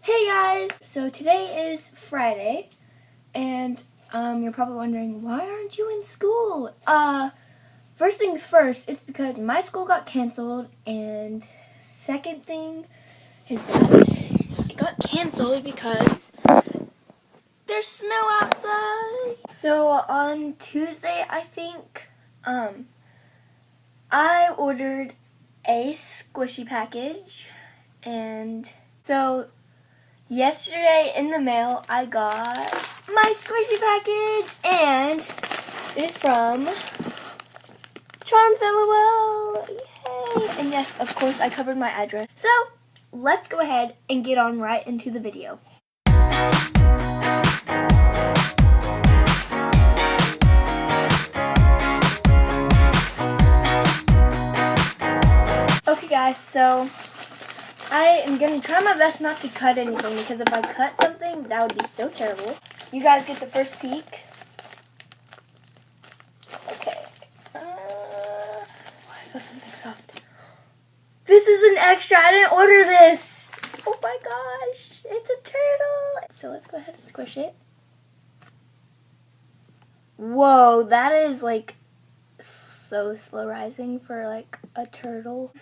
Hey guys! So today is Friday, and you're probably wondering, why aren't you in school? First things first, it's because my school got canceled, and second thing is that it got canceled because there's snow outside. So on Tuesday, I think, I ordered a squishy package, and so yesterday in the mail, I got my squishy package, and it is from CharmsLOL. Yay! And yes, of course, I covered my address. So, let's go ahead and get on right into the video. Okay guys, so I am going to try my best not to cut anything, because if I cut something, that would be so terrible. You guys get the first peek. Okay. I feel something soft. This is an extra. I didn't order this. Oh my gosh. It's a turtle. So let's go ahead and squish it. Whoa, that is like so slow rising for like a turtle.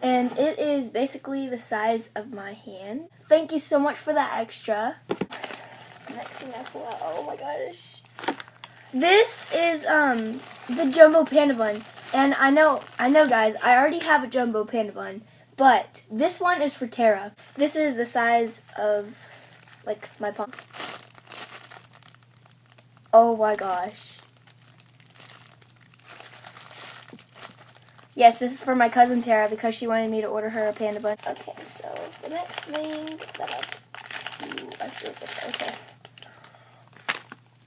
And it is basically the size of my hand. Thank you so much for that extra. Next thing I pull out, oh my gosh. This is the jumbo Panda Bun. And I know guys, I already have a jumbo Panda Bun, but this one is for Tara. This is the size of like my palm. Oh my gosh. Yes, this is for my cousin Tara because she wanted me to order her a Panda Bun. Okay, so the next thing that I feel so okay.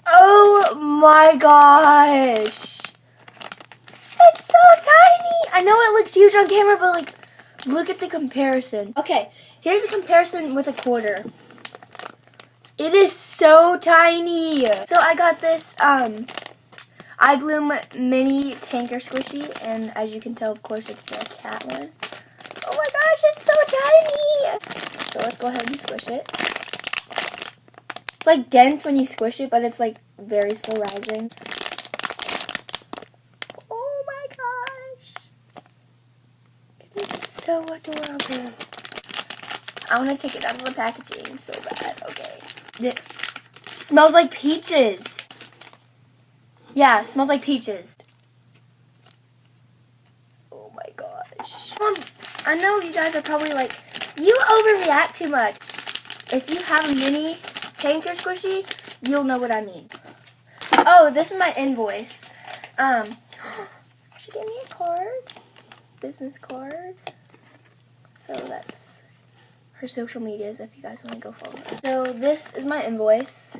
Oh my gosh! It's so tiny! I know it looks huge on camera, but like, look at the comparison. Okay, here's a comparison with a quarter. It is so tiny! So I got this, iBloom mini tanker squishy, and as you can tell, of course, it's the cat one. Oh my gosh, it's so tiny! So let's go ahead and squish it. It's like dense when you squish it, but it's like very slow rising. Oh my gosh! It is so adorable. I want to take it out of the packaging so bad. Okay. It smells like peaches. Yeah, it smells like peaches. Oh my gosh. I know you guys are probably like, you overreact too much. If you have a mini tanker squishy, you'll know what I mean. Oh, this is my Invoice. She gave me a card. Business card. So that's her social medias if you guys want to go follow her. So this is my Invoice.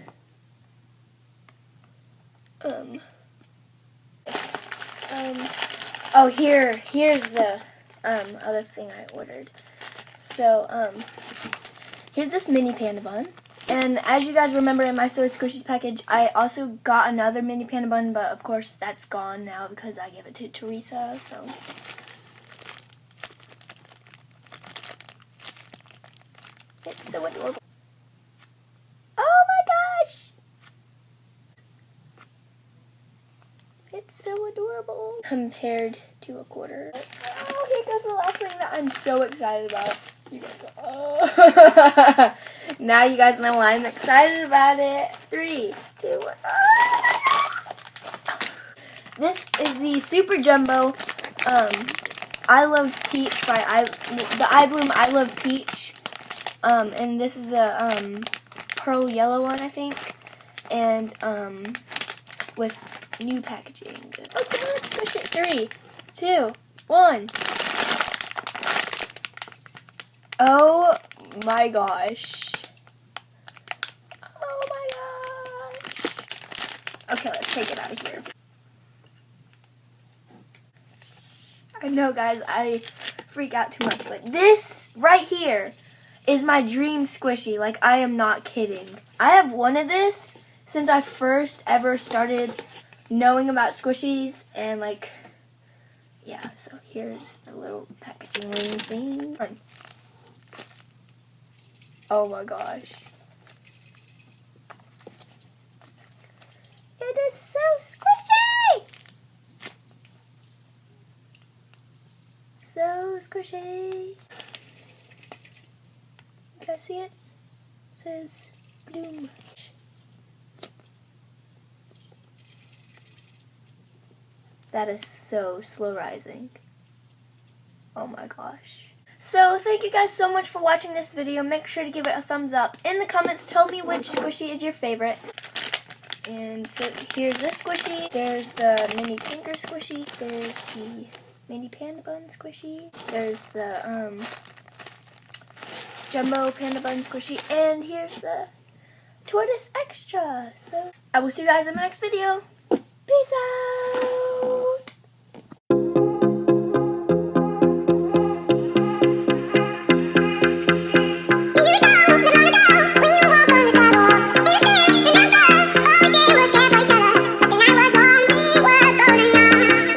Oh, here's the other thing I ordered. So here's this mini Panda Bun, and as you guys remember in my Silly Squishies package, I also got another mini Panda Bun, but of course that's gone now because I gave it to Teresa. So it's so adorable. Oh my gosh! It's so adorable compared to a quarter. Oh, here goes the last thing that I'm so excited about. You guys, oh. Now you guys know why I'm excited about it. 3, 2, 1. Oh. This is the Super Jumbo I Love Peach by the iBloom I Love Peach. And this is the pearl yellow one, I think. And with new packaging. Okay, let's squish it. 3, 2, 1. Oh my gosh. Oh my gosh. Okay, let's take it out of here. I know, guys, I freak out too much, but this right here is my dream squishy. Like, I am not kidding. I have wanted this since I first ever started knowing about squishies, and like yeah, so here's the little packaging ring thing. Oh my gosh. It is so squishy! So squishy. You guys see it? It says Bloom. That is so slow rising. Oh my gosh. So thank you guys so much for watching this video. Make sure to give it a thumbs up. In the comments, tell me which squishy is your favorite. And so here's this squishy. There's the mini Tinker squishy. There's the mini Panda Bun squishy. There's the jumbo Panda Bun squishy. And here's the Tortoise Extra. So I will see you guys in the next video. Peace out!